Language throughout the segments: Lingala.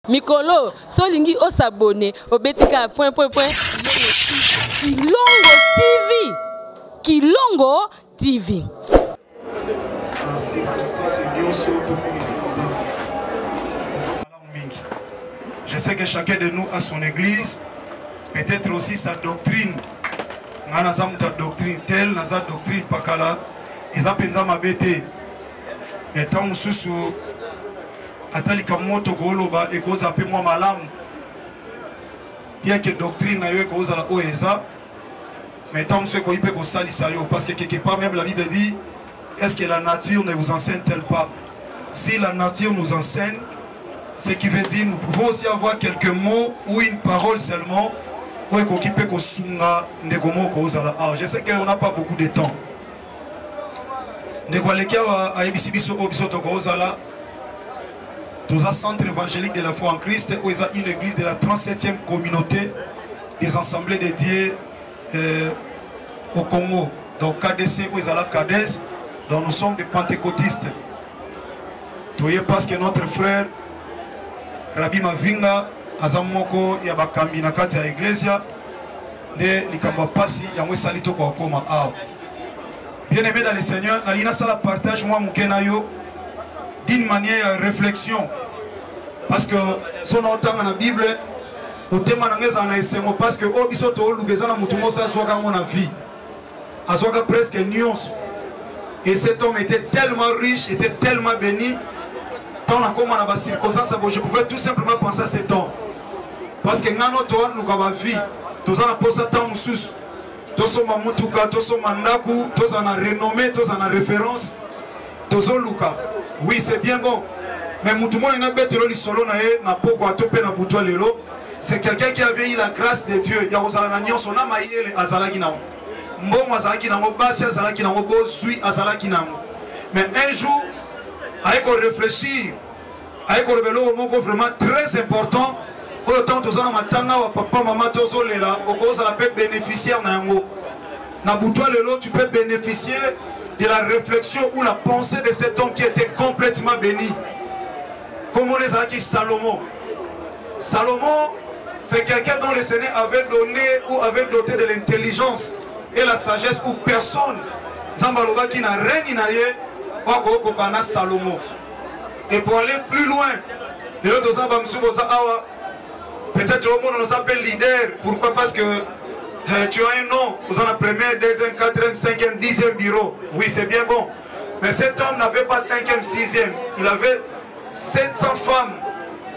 Mikolo, solingi o s'abonner, au betika point. Kilongo TV. Kilongo TV. Je sais que chacun de nous a son église, peut-être aussi sa doctrine. Nanazam ta doctrine telle, naza doctrine pakala, eza penza mabete. Mais tant mususu atali kamoto goloba et cause appelle moi malam. Bien que doctrine na yo cause la oeza, mais tant mususu ko ipe ko salisa yo parce que quelque part même la Bible dit est-ce que la nature ne vous enseigne-t-elle pas? Si la nature nous enseigne, ce qui veut dire nous pouvons aussi avoir quelques mots ou une parole seulement. Je sais qu'on n'a pas beaucoup de temps. Dans un centre évangélique de la foi en Christ, où il y a une église de la 37e communauté des assemblées de Dieu au Congo. Donc KDC, où il y a la KDS, donc nous sommes des pentecôtistes. Parce que notre frère Rabbi Mavinga azamoko ya bakambi na kati ya iglesia de likamba pasi ya mwesalito kwa koma ao. Bien aimé dans le Seigneur, na lina sala partage moi mukena yo d'une manière de réflexion parce que son otanga na Bible utema na ngeza na esengo parce que obiso to lugeza na mutu mosa azwaka ngona vie azwaka presque nuance et cet homme était tellement riche, était tellement béni. Tant la comme on a bas circonstance, je pouvais tout simplement penser à cet homme. Parce que nous avons une vie, nous avons posé tant de choses, nous avons mutuka, nous avons mandaku, nous avons renommé, nous avons référence, nous avons luka. Oui, c'est bien bon. Mais mutumo ina betelo li solo na ye na poko atope na butwa lelo. C'est quelqu'un qui avait eu la grâce de Dieu. Ya ozala na nyonso na mayele azalaki na. Mbongo azalaki na ngo basi azalaki na ngo bosui azalaki na. Mais un jour avec réfléchir, avec révéler au monde vraiment très important. Autant tous en matanga wa papa maman tozo lela, au cause la peut bénéficier na yango. Na butwa lelo tu peux bénéficier de la réflexion ou la pensée de cet homme qui était complètement béni. Comme on les a dit Salomon. Salomon, c'est quelqu'un dont le Seigneur avait donné ou avait doté de l'intelligence et la sagesse ou personne. Zambaloba qui n'a rien inaye. Salomon. Et pour aller plus loin, peut-être au monde on nous appelle leader. Pourquoi? Parce que tu as un nom, vous en avez premier, deuxième, quatrième, cinquième, 10e bureau. Oui, c'est bien bon. Mais cet homme n'avait pas 5e, 6e. Il avait 700 femmes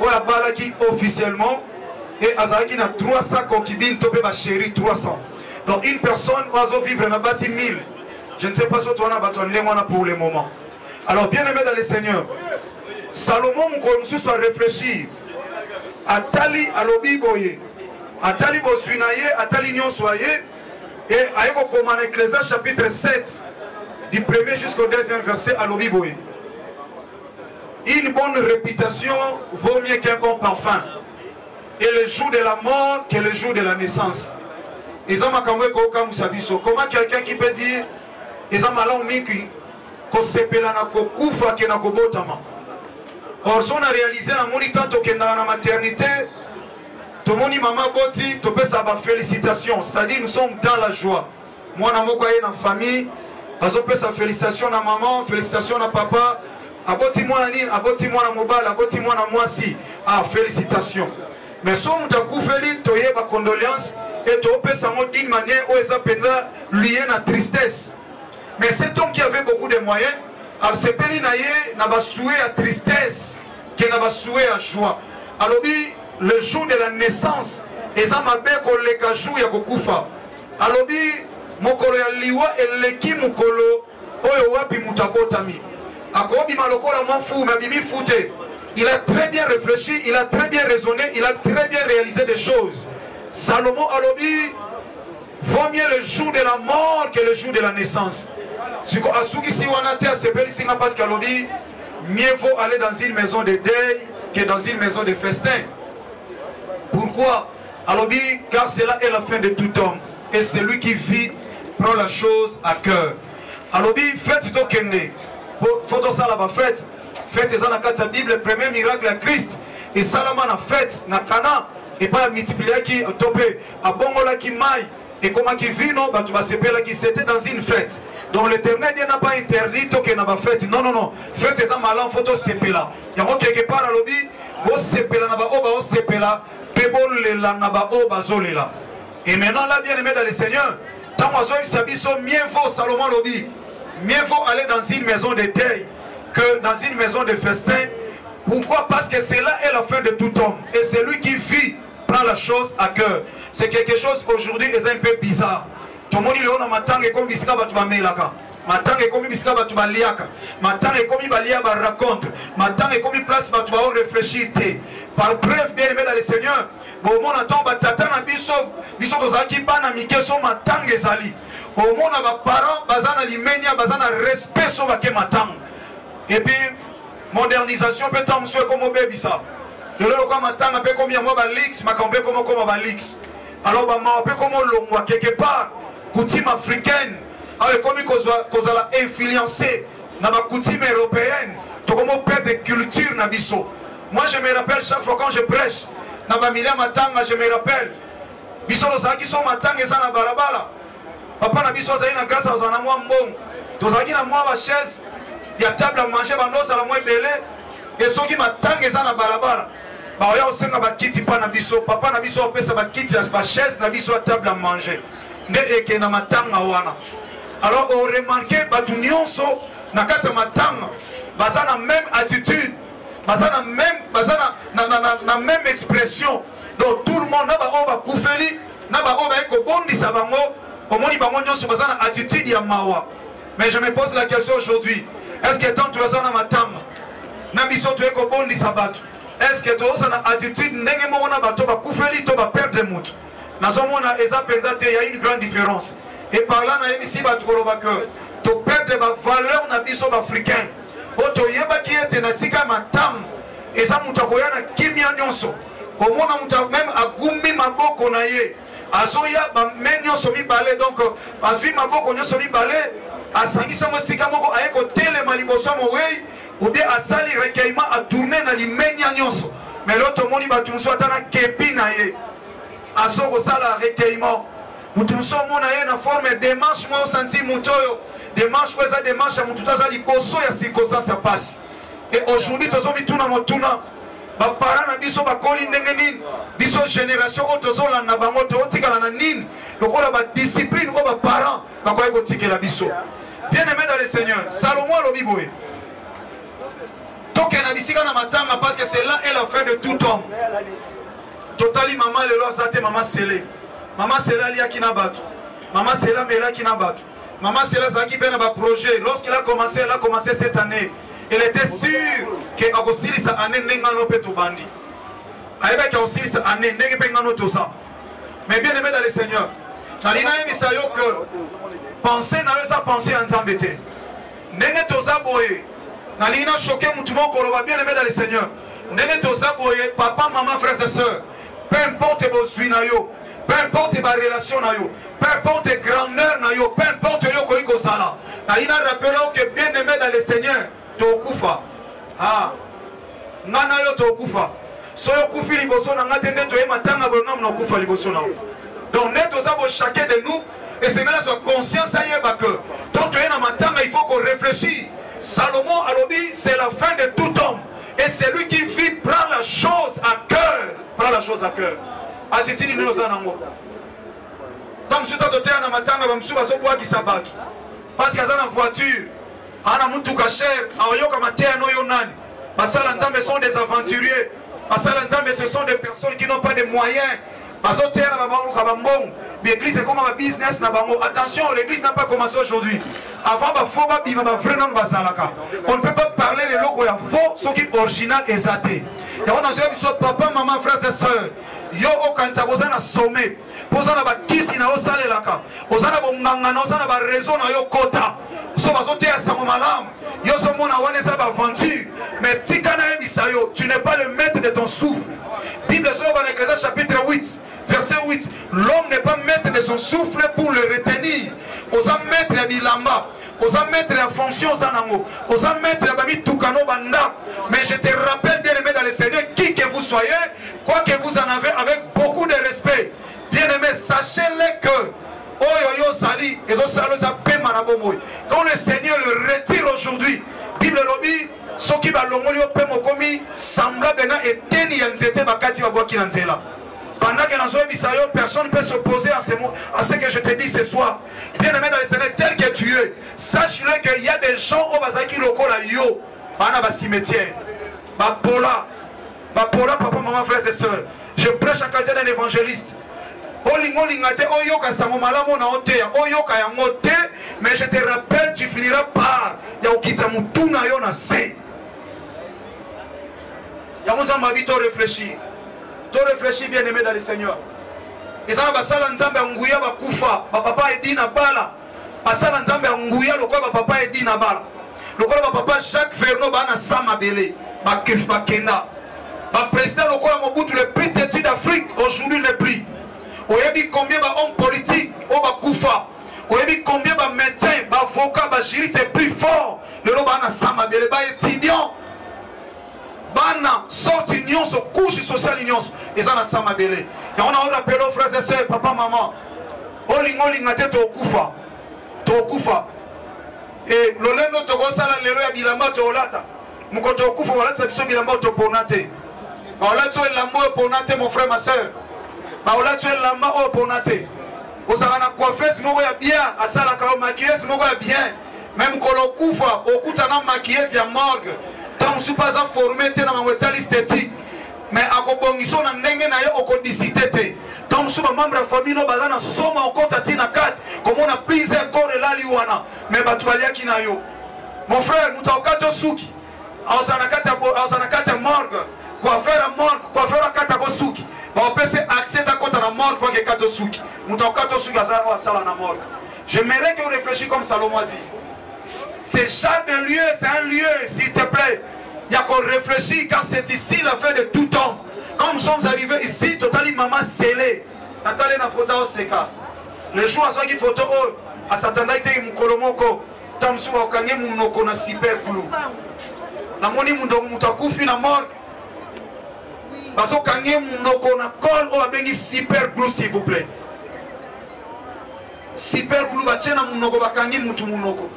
au Balaki officiellement. Et Azalaki a 300 concubines, topé ma chérie, 300. Donc une personne oiseau vivre là-bas, c'est 1000. Je ne sais pas si tu en as battu pour le moment. Alors, bien aimé dans le Seigneur, Salomon m'a soit réfléchir. Atali alobi boye, atali bosuinaye, atali nyon soye, et aïko comme en Ecclésiaste chapitre 7, du 1er jusqu'au 2e verset, alobi boye. Une bonne réputation vaut mieux qu'un bon parfum. Et le jour de la mort que le jour de la naissance. Comment quelqu'un qui peut dire ils ont malin miki ko sepela na ko kufa ke na ko botama. Or on a réalisé na moni tanto ke na maternité to moni mama boti to pesa ba félicitations, c'est-à-dire nous sommes dans la joie. Moi na moko na famille bazo pesa félicitations na maman, félicitations na papa, aboti moi na nini, aboti moi na mobile, aboti moi na mwasi. Ah félicitations. Mais so mutakufeli to yeba condoléances et to pesa mo d'une manière où eza penza lié na tristesse. Mais cet homme qui avait beaucoup de moyens, il s'est payé n'a pas souhait à tristesse, qui n'a pas souhait à joie. Alors, le jour de la naissance, ils ont mabé qu'on les cajou ya kokufa. Alors, mokolo ya liwa et leki mokolo oyo wapi mutabotami. Akobi maloko la mon fou, mais bimi fouté. Il a très bien réfléchi, il a très bien raisonné, il a très bien réalisé des choses. Salomon alobi vaut mieux le jour de la mort que le jour de la naissance. Parce qu'alobi mieux vaut aller dans une maison de deuil que dans une maison de festin. Pourquoi? Alobi car cela est la fin de tout homme et celui qui vit prend la chose à cœur. Alobi faites tokende. Faut ça là-bas faites. Faites ça dans la Bible, le premier miracle à Christ. et salama na fête na Cana et pas multiplier qui topé à bongola qui maille et comment qui vino bah tu vas sepela qui c'était dans une fête. Donc l'Éternel n'a pas interdit que na ba fête. Non non non, fête ça malan photo sepela. Il y a quelque part à lobby, bo sepela na ba oba o sepela, pebol la na ba oba zolela. Et maintenant là bien aimé dans le Seigneur, tant oiseau sabiso mieux vaut Salomon lobby. Mieux vaut aller dans une maison de deuil que dans une maison de festin. Pourquoi? Parce que cela est la fin de tout homme. Et celui qui vit prend la chose à cœur. C'est quelque chose aujourd'hui est un peu bizarre. Tout le monde dit on a matang et comme bisika batu ba melaka. Matang et comme bisika batu ba liaka. Matang et comme balia ba raconte. Matang et comme place batu ba réfléchir. Par preuve bien aimé dans le Seigneur. Bon mon attend ba tata na biso biso tozaki bana mikeso matang ezali. Au monde à parents, bazana limenia, bazana respect sur la matang. Et puis modernisation peut être monsieur comme au bébé ça. Le lolo comme matang, peu comme moi balix, ma cambe comme balix. Alors bah ma peu comme l'homme quelque part coutume africaine, avec comme qu'on a influencé dans la coutume européenne, tout comme on perd de culture na biso. Moi je me rappelle chaque fois quand je prêche, na ba milia matang, je me rappelle. Biso los qui sont matang et ça na balabala. Papa na biso azali na grâce aux ana mwa mbongo. Tozaki na mwa ba chaise ya table à manger bandosa la mwa belé et soki matanga eza na balabala. Ba oya osenga ba kiti pa na biso, papa na biso opesa ba kiti ya ba chaise na biso table à manger. Nde eke na matanga wana. Alors on remarque batu nyonso na kati ya matanga baza na même attitude, baza na même expression. Donc tout le monde na ba o ba kufeli, na ba o ba eko bondisa bango. Attitude ya mawa. Mais je me pose la question aujourd'hui. Est-ce que tant tu as un matanga na biso tu es ko bondi sabato? Est-ce que tu as une attitude ndenge mo na bato ba kufeli to ba perdre mutu? Nazomona eza pensate il y a une grande différence. Et par là na ici ba tukoloba que to perdre ba valeur na biso ba africain. Oto yeba ki ete na sika matanga eza mutu akoyana kimia nyonso. Omona mutu même agumbi maboko na ye. Azoya ba menyo somi balé donc azui maboko nyo somi balé asangisa mo sika moko ayeko tele maliboso mo wei ou bien asali recueillement a tourner na limenya nyonso mais l'autre moni batu muso atana kepi na ye azoko sala recueillement mutu muso mona ye na forme démarche mo senti mutoyo démarche weza démarche ya mutu tazali boso ya circonstance ya passe et aujourd'hui tozomi tuna motuna ba parents na biso ba koli ndenge nini biso génération otozola na bango to otikala na nini lokola ba discipline ko ba parents ba ko ekotikela biso. Bien aimé dans le Seigneur, Salomon alobi boye toke na bisika na matanga parce que c'est là est la fin de tout homme. Totali maman le lo azate maman Sele. Maman Sele ali akina batu. Maman Sele mela akina batu. Maman Sele zaki pena ba projet lorsqu'il a commencé cette année. Elle était sûre que akosilisa année ndengano pe to bandi. Aïba qui akosilisa année ndenge pe ngano to ça. Mais bien aimé dans le Seigneur, nalina yebisa yo que penser na yo ça penser en Nzambete. Ndenge to za boye. Nalina choqué mutu moko koloba bien aimé dans le Seigneur. Ndenge to za boye papa maman frères et sœurs. Peu importe vos suites na yo, peu importe vos relations na yo, peu importe grandeur na yo, peu importe yo ko iko sala. Nalina rappelons que bien aimé dans le Seigneur tokufa ah ngana yo tokufa so yo kufi liboso na ngate ndeto e matanga bonga na kufa liboso na donc neto za bo chacun de nous et c'est là soit conscience ayeba que tant tu es na matanga il faut qu'on réfléchisse. Salomon alobi c'est la fin de tout homme et celui qui vit prend la chose à cœur attitude ni oza nango tant suta to tena na matanga ba msuba so bwa ki sabato parce que azana voiture ana mutuka cher ayoka matea no yo nani basala nzambe sont des aventuriers basala nzambe ce sont des personnes qui n'ont pas de moyens bazotea na babango ka bambong l'église est comme un business na bango. Attention, l'église n'a pas commencé aujourd'hui. Avant ba faux ba bima ba vrai non bazalaka. On ne peut pas parler de loko ya faux ce qui est original et zaté. Et on a dit papa maman frères et sœurs yo okanza kozana sommet posana ba kisi na osalelaka ozana bonganga na ozana ba raison na yo kota so bazotea sango malamu yo so mona wana eza ba aventure mais tika na yebisa yo tu n'es pas le maître de ton souffle. Bible sur dans Ecclésiaste chapitre 8 verset 8 l'homme n'est pas maître de son souffle pour le retenir oza maître ya bilamba Osa mettre en fonction Zanango. Osa mettre à Bami Tukano Banda. Mais je te rappelle, bien aimé dans le Seigneur, qui que vous soyez, quoi que vous en avez, avec beaucoup de respect. Bien aimé, sachez-le que quand le Seigneur le retire aujourd'hui, Bible lobby, ce qui va l'ongolio pemokomi semblable na eteni yanzete bakati babwaki na nzela. Pendant que dans personne ne peut s'opposer à ce que je te dis ce soir. Bien aimé dans le Seigneur, tel que tu es, sache-le qu'il y a des gens au Bazaki lokola yo, bana ba cimetière, ba pola, papa, maman, frères et sœurs. Je prêche à côté d'un évangéliste. Mais je te rappelle, tu finiras par réfléchir. Tu réfléchis, bien aimé dans le Seigneur. Et ça va sala nzambe nguya ba kufa, papa edina bala. Basala nzambe nguya lokwa papa edina bala. Lokwa papa Jacques Verno bana sama belé, ba kenda. Ba président lokwa Mobutu le plus têtu d'Afrique aujourd'hui n'est plus. Oyebi combien d'hommes politiques au Bakoufa. Oyebi combien de médecins, d'avocats, de juristes c'est plus fort. Le nom bana sama bele ba étudiant. Bana sorte union sur couche sociale union. Et ça na sama bele. Et on a rappelé aux frères et sœurs, papa, maman. Oling na tete okufa. To okufa. Et le lendo to gosala lelo ya bilamba to olata. Mukoto okufa wala tsa bilamba to ponate. Wala to lambo ponate mon frère ma sœur. Baola tu es lamba au ponate. Osana coiffeuse moko ya bien, asala ka maquilleuse moko ya bien. Même kolo kufa okuta na maquilleuse ya morgue. Tant sou pas formé te na mangwetali esthétique. Mais akobongiso na ndenge na yo okodisité te. Tant sou membre de famille no bazana soma okota tina kat. Comme on a pris un corps lali wana. Mais batu baliaki na yo. Mon frère, muta okato suki. Osana kata morgue. Coiffeur à morgue, coiffeur à kata ko suki. On peut accéder à côté de la mort pour que Kato Souki. J'aimerais que vous réfléchissiez comme Salomon a dit. C'est genre de lieu, c'est un lieu, s'il te plaît. Il y a qu'on réfléchit car c'est ici la fin de tout temps. Quand nous sommes arrivés ici, totalement maman scellée. Nathalie na photo au seka. Le jour à ce qui photo à Satana était Mukolomoko. Tamsu au Kanye Munoko na super glue. La moni Mutakufi na morgue. Parce que quand on a col ou abengi super glue s'il vous plaît. Super glue va tiena munoko bakangi mutu munoko.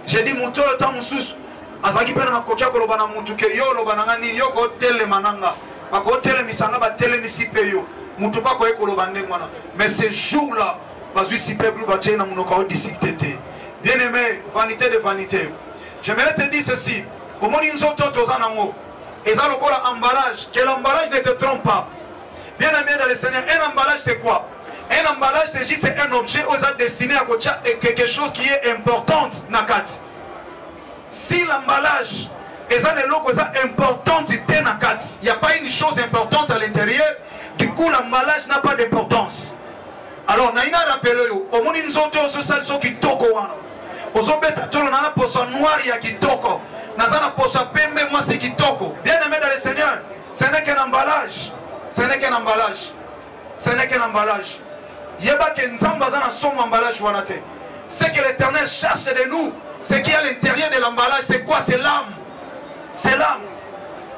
J'ai dit muto ta mususu. Azaki pena makokia ko lobana mutu ke yo lobana ngani yo ko tele mananga. Ba ko tele misanga ba tele misipe yo. Mutu pa ko e ko lobande ngwana. Mais ce jour là, bazui super glue va tiena munoko au disicté. Bien aimé, vanité de vanité. J'aimerais te dire ceci. Au moment où nous sommes tous en amour. Et ça, le emballage, que l'emballage ne te trompe pas. Bien aimé dans le Seigneur, un emballage c'est quoi? Un emballage c'est juste un objet aux a destiné à quelque chose qui est important. Si l'emballage est important, il n'y a pas une chose importante à l'intérieur, du coup l'emballage n'a pas d'importance. Alors, nous avons rappelé, au moins nous avons ce salon qui toko. Nous avons poisson noir qui toko. Nazana posa pembe moi c'est kitoko. Bien aimé dans le Seigneur, ce n'est qu'un emballage. Ce n'est qu'un emballage. Ce n'est qu'un emballage. Yeba ke nzamba zana son emballage wanate. Ce que l'Éternel cherche de nous, ce qui est à l'intérieur de l'emballage, c'est quoi? C'est l'âme. C'est l'âme.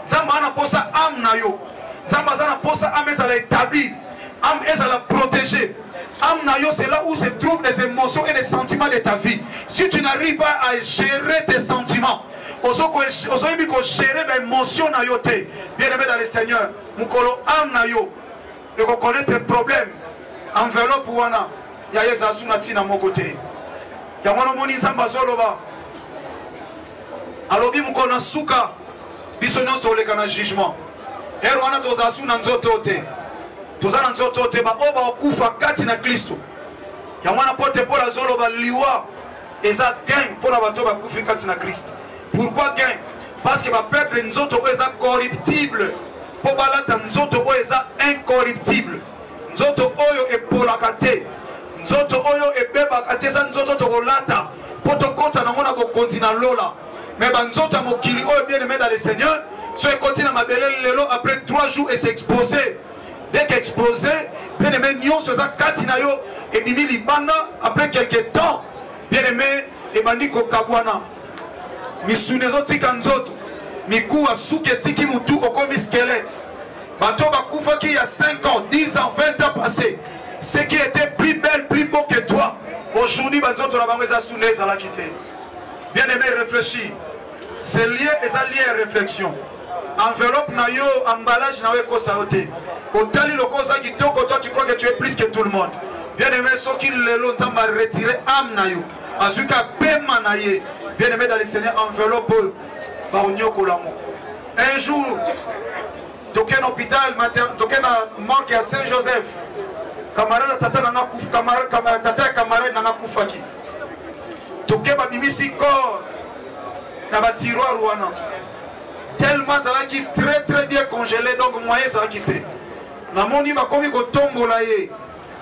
Nzamba ana posa âme na yo. Nzamba zana posa âme ezala établi. Âme ezala protégée. Âme na yo, c'est là où se trouvent les émotions et les sentiments de ta vie. Si tu n'arrives pas à gérer tes sentiments, aujourd'hui qu'on gérer mes émotions na yo te, bien aimé dans le Seigneur, mukolo âme na yo, et qu'on connaît tes problèmes, enveloppe wana, ya yezasu na tina mon côté. Ya mwana moni nzamba zoloba. Alobi mukona suka, biso nyonso oleka na jugement. Ero wana tozasu na nzoto te. Tozana nzoto te ba oba okufa kati na Kristo. Ya mwana pote pola zoloba liwa eza gain pour la bato ba kufi kati na Christ. Pourquoi gain? Parce que ma peuple nzoto eza corruptible. Po balata nzoto eza incorruptible. Nzoto oyo epolakate. Nzoto oyo ebebakate za nzoto tokolata. Poto kota na mona ko kontina lola. Mais ba nzoto mokili oyo bien aimé dans le Seigneur, so e kontina mabele lelo après 3 jours et s'exposer. Dès qu'exposé, bien aimé, nous sommes à Katinayo et Bimi Libana, après quelques temps, bien aimé, ebandi kokabwana misune ezotika nzoto miku asuki etiki mutu okomi squelette bato bakufaki il y a 5 ans 10 ans 20 ans passés ce qui était plus belle plus beau que toi aujourd'hui banzoto na bango eza sune ezalaki te. Bien aimé, réfléchir. C'est lié à réflexion. Enveloppe na yo, emballage na yo kosa ote. Otali lo kosa kitoko, toi tu crois que tu es plus que tout le monde. Bien aimé, ceux qui le nzamba retirer âme na yo. Azuka pema na ye. Bien aimé dans le Seigneur, enveloppe ba onyo kolamo. Un jour, toké un hôpital, toké na morgue à Saint-Joseph. Camarade tata na kuf, camarade tata camarade na kufaki. Toké ba bimisi corps na ba tiroir wana. Tellement ça qui très bien congelé donc moyen ça quitté. Na moni ba komi ko tombola ye.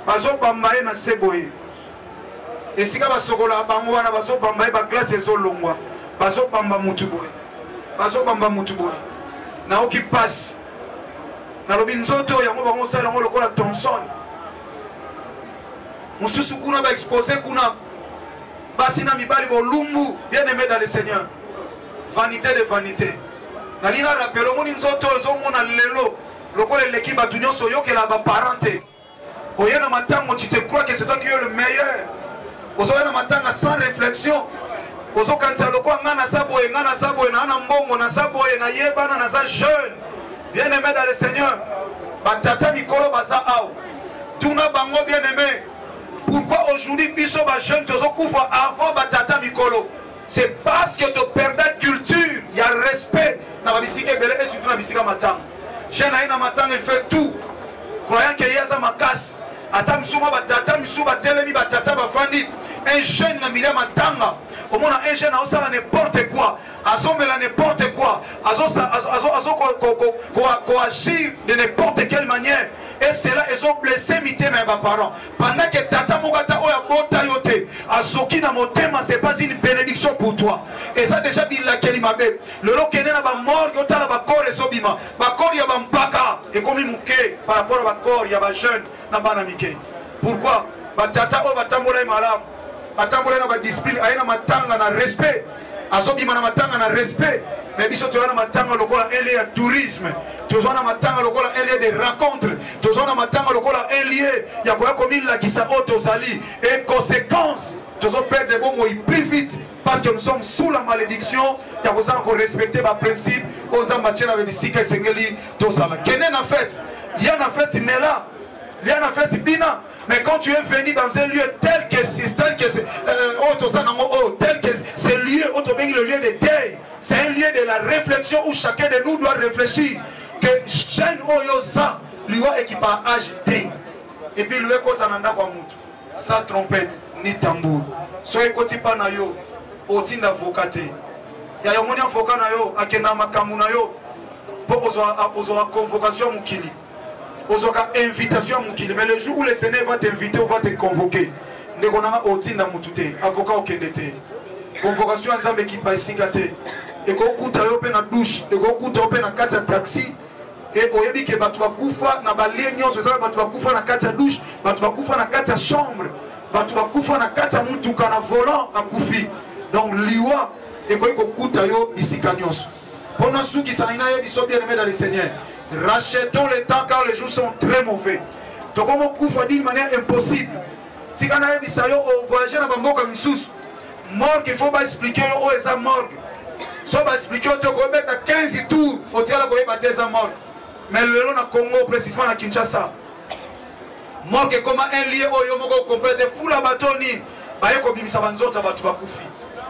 Bazo bambaye na seboye. Esika ba sokola bango wana bazo bambaye ba glace ezo longwa. Bazo bamba mutu boye. Bazo bamba mutu boye. Na oki passe. Na lobi nzoto yango bango sala ngo lokola Thompson. Mususu kuna ba exposé kuna Basina mibali bolumbu, bien aimé dans le Seigneur. Vanité de vanité. Nalina rappelle au monde nzoto ezomona lelo. Lokola l'équipe a tunyo soyo que la ba parenté. Oyena matango tu te crois que c'est toi qui es le meilleur. Ozoyena matanga sans réflexion. Ozo kanta lokwa ngana sabo na ana mbongo na sabo na yebana na za jeune. Bien aimé dans le Seigneur. Batata mikolo baza ao. Tuna bango bien aimé. Pourquoi aujourd'hui, biso ba jeune te couvre avant batata mikolo? C'est parce que tu perds la culture, il y a respect. Na babisika belé et surtout na bisika matang. Jeune aina matang il fait tout. Croyant qu'il y a ça ma casse. Atam suma batata misuba telemi batata bafandi. Un jeune na milia matanga. Au moins un jeune a osala n'importe quoi. Azomela n'importe quoi. Azo agir de n'importe quelle manière. Et c'est là ils ont blessé mes parents. Pendant que tata mugata oya bota yote, azoki na motema c'est pas une bénédiction pour toi. Et ça déjà bila kelimabe. Le lokene na ba mort yota na ba corps ezobima. Ba corps ya ba mpaka et comme muke par rapport à ba corps ya ba jeune na bana mike. Pourquoi? Ba tata o batambola malamu. Batambola na ba discipline ayina matanga na respect. Azobima na matanga na respect. Mais biso toana matanga lokola ele ya tourisme. Tozona matanga lokola ele de rencontres. Tozona matanga lokola ele ya koya komi la kisa otozali et conséquence tozo perdre bon moi plus vite parce que nous sommes sous la malédiction. Ya koza encore respecter ba principe onza machena be bisika sengeli tozala. Kenen en fait, il y a en fait nela. Il y a en fait bina. Mais quand tu es venu dans un lieu tel que c'est tel que c'est c'est lieu le lieu de deuil. C'est un lieu de la réflexion où chacun de nous doit réfléchir que jeune oyosa lui a équipage D. Et puis lui est ananda kwa mutu sans trompette ni tambour. Soyez koti pa na yo otinda avocate. Ya yomoni avocat na yo akenda makamu na yo pour ozo convocation mukili. Ozoka invitation mukili. Mais le jour où le Seigneur va t'inviter ou va te convoquer, ne konanga otinda mutute avocat okendete. Convocation nzambe ki pasikate. Et qu'on coûte à open na douche, et qu'on coûte à open na carte taxi, et au yebi que batu bakufa na balenyo, c'est ça batu bakufa na carte douche, batu bakufa na carte chambre, batu bakufa na carte mutuka na volant en koufi. Donc liwa et qu'on coûte à yo ici canyos. Pendant ceux qui s'en aillent, ils sont bien aimés dans le Seigneur. Rachetons le temps car les jours sont très mauvais. Donc on couvre d'une manière impossible. Si on a bisayo au voyager na bamboka misous, morgue il faut pas expliquer où est sa morgue. Si on va expliquer, on va mettre à 15 tours au dialogue pour les morgue. Mais le long de Congo, précisément à Kinshasa, morgue est comme un lieu où on va compléter fou la bâtonne.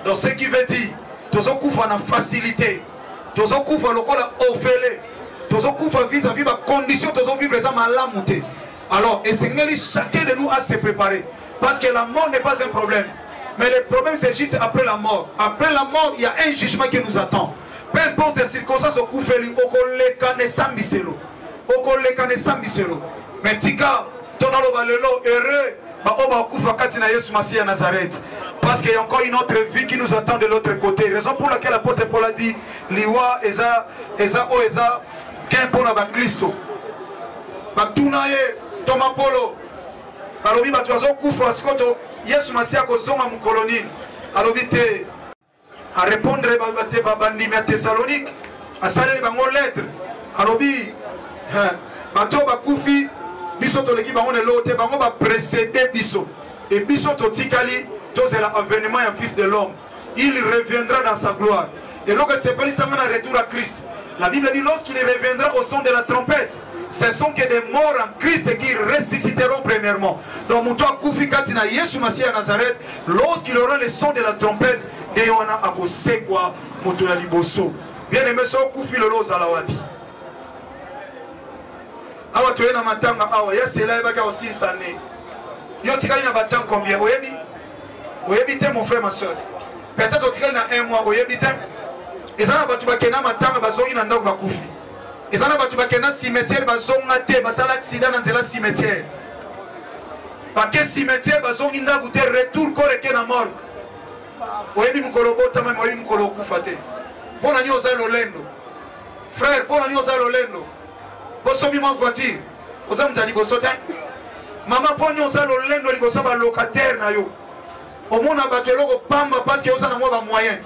Donc ce qui veut dire, tous on couvre en facilité, tous on couvre le col offert, tous on couvre vis-à-vis de la condition, tous on vivre ça malamouté. Alors, et c'est chacun de nous à se préparer. Parce que la mort n'est pas un problème. Mais le problème c'est juste après la mort. Après la mort, il y a un jugement qui nous attend. Peu importe les circonstances, au coup fait mais tika, ton allo heureux, parce qu'il y a encore une autre vie qui nous attend de l'autre côté. Raison pour laquelle l'apôtre Paul a dit Liwa eza qu'un pour la Christo. Batunaye Thomas Polo. Balobi batuazo kufa sikoto Yesu Masia kozonga mukoloni. alobité à répondre à bandi à Thessalonique à saler les lettres alobi bato bakufi biso to leki bango lelo te bango ba précéder biso et biso to tikali to c'est l'avènement du fils de l'homme il reviendra dans sa gloire et lorsque c'est pas ça un retour à Christ la Bible dit lorsqu'il reviendra au son de la trompette ce sont que des morts en Christ qui ressusciteront premièrement. Donc, Moutoua Koufi Katina Yesu Massia à Nazareth, lorsqu'il aura le son de la trompette, de Yohana Akose quoi, Moutoua Liboso. Bien aimé, so Koufi Lolo Zalawapi. Awa tu es na matanga, awa, ya c'est là, il va y avoir 6 années. Yo tikali na batang combien? Oyebi? Oyebi te mon frère, ma soeur. Peut-être au tikali na 1 mois, oyebi te? Et ça, tu vas kena matanga, bazo ina ndok bakoufi. Et ça, tu vas kena cimetière, bazo ngate, basal accident dans la cimetière. Parce que cimetière, bazo inda goûter retour corps et na morgue. Oyebi mukolo bota, même oyebi mukolo koufate. Pour la nuit aux alolendo. Frère, pour la nuit aux alolendo. Bosomi ma voiture. Aux âmes d'ali bosote. Maman, pour la nuit aux alolendo, libosa ba locataire na yo. Au monde a battu l'eau pamba parce que yo na moi ba moyen.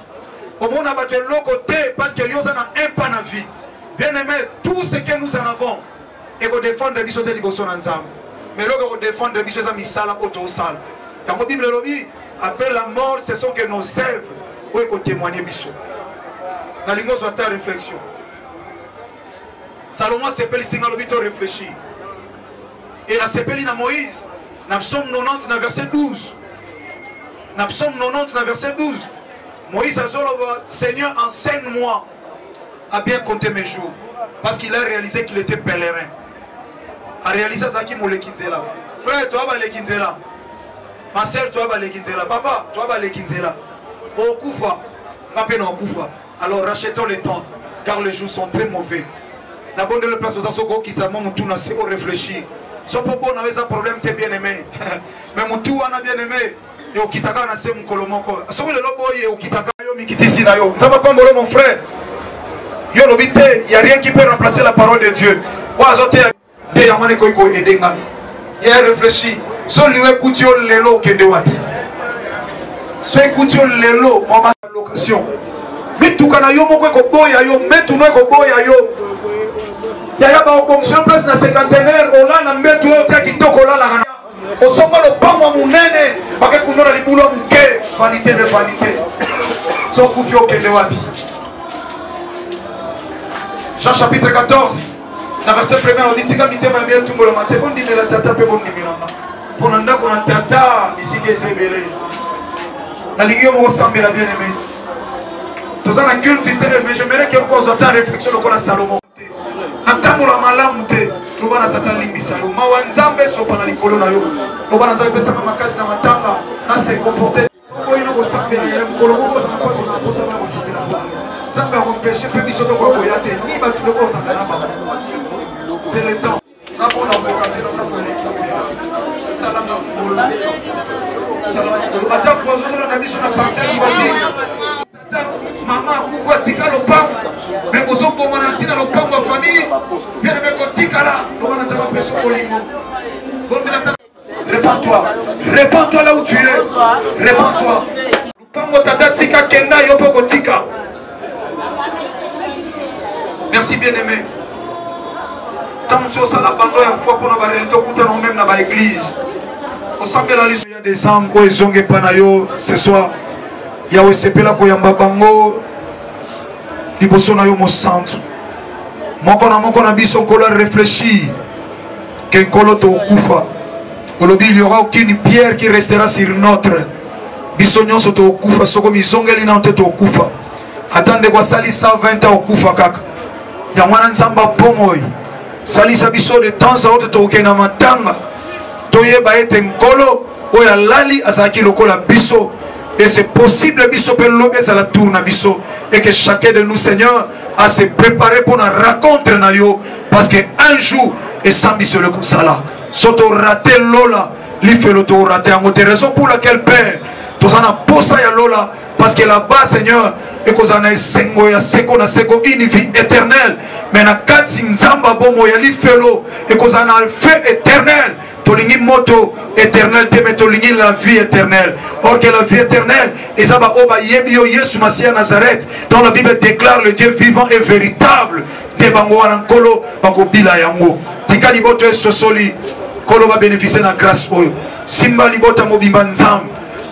Au monde a battu l'eau côté parce que yo na un pan à vie. Bien aimé, tout ce que nous en avons, et qu'on défendre les bisotés liboson ensemble. Mais là, qu'on défendre les bisotés misala auto sale. Dans la Bible, après la mort, ce sont que nos œuvres où qu'on témoigne biso. Dans l'ingos soit ta réflexion. Salomon s'appelle Singa l'obito réfléchir. Et la s'appelle na Moïse, dans Psaume 90, dans verset 12. Dans Psaume 90, dans verset 12. Moïse a dit, Seigneur, enseigne-moi à bien compter mes jours. Parce qu'il a réalisé qu'il était pèlerin. A réalisé ça qui m'a l'équinzela. Frère, toi, va l'équinzela. Ma soeur, toi, va l'équinzela. Papa, toi, va l'équinzela. Au Koufa, rappelez-nous au Koufa. Alors rachetons les temps, car les jours sont très mauvais. D'abord, de le place aux assos qui t'a mon tout n'a pas réfléchi. Son papa on avait un problème, t'es bien aimé. Mais mon tout on a bien aimé. Et au Kitaka, on a mon colomoko. Sur le lobo, et au Kitaka, yo, Mikitisi, na yo. Ça va pas molo, mon frère. Yo, l'obité, il n'y a rien qui peut remplacer la parole de Dieu. Il y a réfléchi. Si lui écoute l'élo qui est de Wabi. Si écoute l'élo, on va faire location. Mais tout le monde est boya yo, mais tout le monde est boya yo. Il y a une fonction place dans ce cinquantenaire, on a un métro qui toque là. On s'en va le pas moi mon nene, parce que nous avons les boulots mouqués, vanité de vanité. Sans coufio qui est de Wabi. Jean chapitre 14, dans le verset 1er, on dit que tu vas bien tout le monde. Tu vas dire que tu vas bien tout le monde. Pour nous dire qu'on a tata, ici qui est zébélé. La ligue, on ressemble à bien aimé. Tous en culte, mais j'aimerais que vous ayez une réflexion sur la Salomon. Attends la malamouté. Nous allons tata limbisa. Mawanzambe sopa na likolo na yo. Nous allons tata pesa makasi na matanga. Na se comporter. Faut ina ressemble à un colombo ça n'a pas ça pour ça va ressemble à. Zamba empêcher peu bisoto kwa boyate ni batu de ko sakana. C'est le temps. Rapport dans vocaté dans sa molékinzela. Salam na ngolo. Salam na ngolo. Ata fozo na biso na parcelle voici. Maman couvre tika le pam. Mais bozo pour na tina le pam ma famille. Bien aimé ko tika là. On va n'attendre pas sur Olingo. Bon répands-toi. Répands-toi là où tu es. Répands-toi. Pam tata tika kenda yo poko tika. Merci bien-aimé. Tant que ça la bande à foi pour la réalité, nous même dans l'église. Au sein de la liste, il y a des âmes où ils ont des panayo ce soir. Il y a aussi là où il y a bango. Il faut son ayo mon centre. Mon qu'on a vu son colère réfléchir. Qu'un coloto koufa. Il y aura aucune pierre qui restera sur notre. Bisognon soto koufa. Soko mizongeli na tete koufa. Attendez quoi sali 120 ans au koufa kaka. Yamwana nzamba pomoy salisa biso de temps à autre toke na matanga toyeba ete nkolo oya lali azaki lokola biso et c'est possible biso pe lobe za la tourna biso et que chacun de nous Seigneur a se préparé pour la rencontre na yo parce que un jour et sans biso le kusala soto raté lola li fait l'auto raté en autre raison pour laquelle père tous en a posa ya lola parce que là-bas Seigneur et qu'on a une vie éternelle mais na kati nzamba bomo ya lifelo et qu'on a un feu éternel tolingi moto éternel te mais tolingi la vie éternelle. Or que la vie éternelle ezaba oba yebio Yesu Masia Nazareth, dont la Bible déclare le Dieu vivant et véritable. De bango wanankolo bako bila yango. Tika liboto sosoli kolo va bénéficier na grâce oyo. Simba libota mobimba nzam.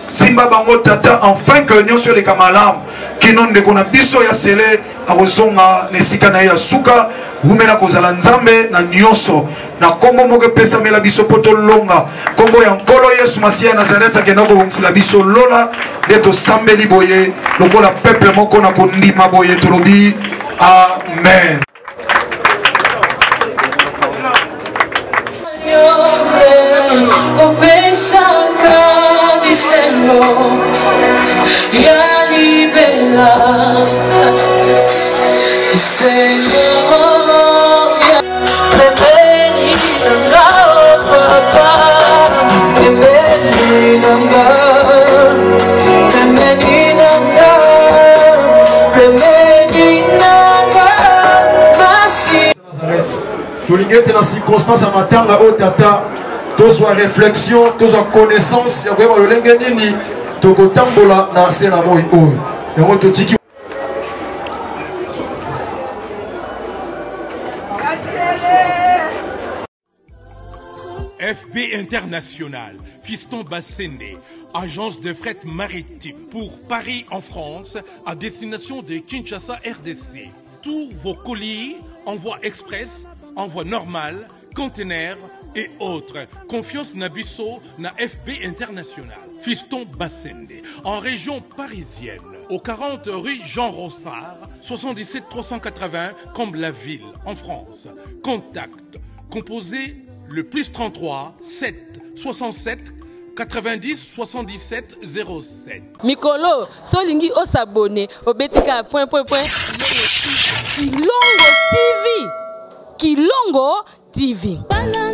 Simba bango tata enfin que nous sur les kamalam qui non de kona biso ya sele abozonga nesika na ya suka umena kozala nzambe na nyonso na kombo moko pesa mela biso poto longa kombo ya nkolo Yesu Masia Nazareth akenda ko bongisa biso lola de to sambeli boye lokola peuple moko na kondima boye tolobi amen. Tout le monde est dans la circonstance à matin, à haute tata, tout soit réflexion, tout soit connaissance, il y a vraiment le lengeni, tout le tambola dans ce namo et oh. Et moi tout tiki. FB International, Fiston Bassende, agence de fret maritime pour Paris en France, à destination de Kinshasa RDC. Tous vos colis, envoi express, envoi normal, conteneur et autres. Confiance Nabisso na FB International. Fiston Bassende, en région parisienne, au 40 rue Jean Rossard, 77 380 Comble-la-Ville, en France. Contact, composé le +33 7 67 90 77 07. Mikolo, solingi o s'abonner au Betika Kilongo TV. Kilongo TV. Bana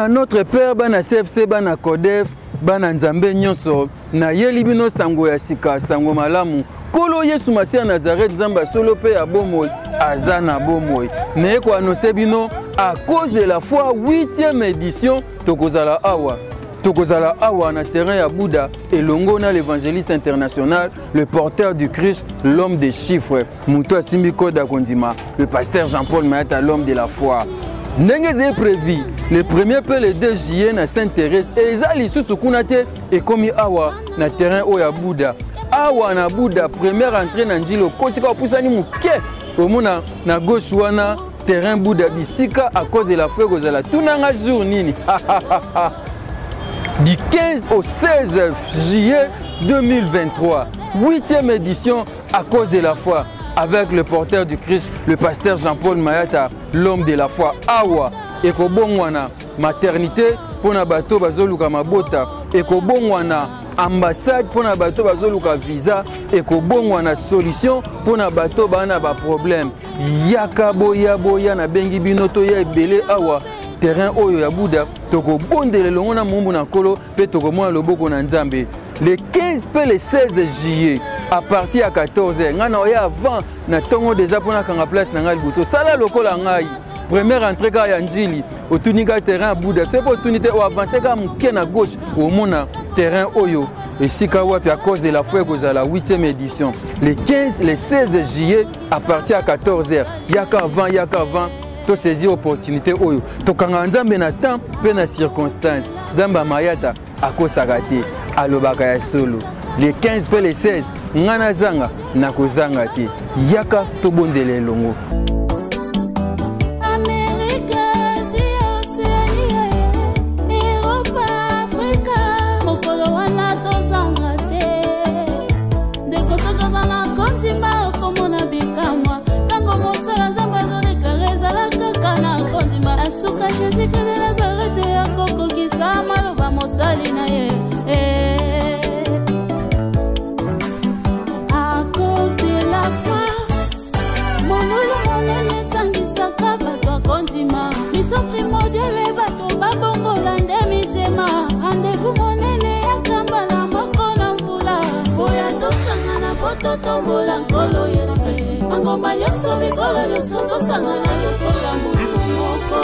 notre père, bana CFC, bana Codef, bana Nzambe nyonso, na yeli bino sango ya sika, sango malamu. Kolo Yesu Masia Nazareth Zamba solo pe ya bomoy, azana bomoy. Ne ko annoncer bino à cause de la foi 8e édition tokozala awa. Tokozala awa na terrain ya Bouddha et Longona l'évangéliste international, le porteur du Christ, l'homme des chiffres, Muto Simbiko Dakondima, le pasteur Jean-Paul Mayata, l'homme de la foi. N'engeze prévu le 1er pe le 2 juillet na Sainte-Thérèse et ezali susu kunate et komi awa na terrain oya Bouddha. Awa na Bouddha première entrée na njilo kotika opusani muke omona na gauche wana terrain Bouddha bisika à cause de la feu kozala tunanga jour nini. Du 15 au 16 juillet 2023, 8e édition à cause de la foi, avec le porteur du Christ, le pasteur Jean-Paul Mayata, l'homme de la foi. Awa, ekobongwana maternité pour na bato bazoluka mabota, ekobongwana ambassade pour na bato bazoluka visa, ekobongwana solution pour na bato bana ba problème. Yaka boya boya na bengi binoto ya ebele awa. Terrain oyo ya Bouddha toko bondele longo na mumbu na kolo pe toko mona loboko na Nzambe. Le 15 pe le 16 juillet à partir à 14h ngana oya avant na tongo déjà pona kanga place na ngali buto sala lokola ngai première entrée ka ya njili otunika terrain Bouddha c'est pour tunité o avancer ka muke na gauche au mona terrain oyo et sika wapi à cause de la foi que la 8e édition le 15 le 16 juillet à partir à 14h yaka avant to saisir opportunité oyo tokanga Nzambe na temps pe na circonstance Nzamba Mayata akosaka te alobaka ya solo le 15 pe le 16 ngana zanga na kozanga te yaka to bondele longo. suka Jésus de Nazareth akoko kisa maloba mosali na ye. À cause de la foi, monolo monene sangisaka bato akondima. Miso primordial bato babongola nde mitema. Rendez-vous monene yakambala moko na mbula. Oya tosangana poto tombola nkolo Yesu. Mangomba nyoso bikolo nyoso tosangana lokola mungu moko.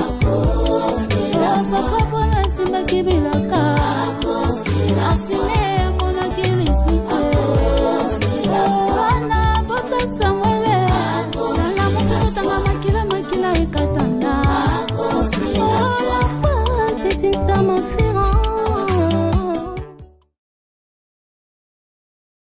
À cause de la foi, papa pona simba kibilaka. À cause de la foi.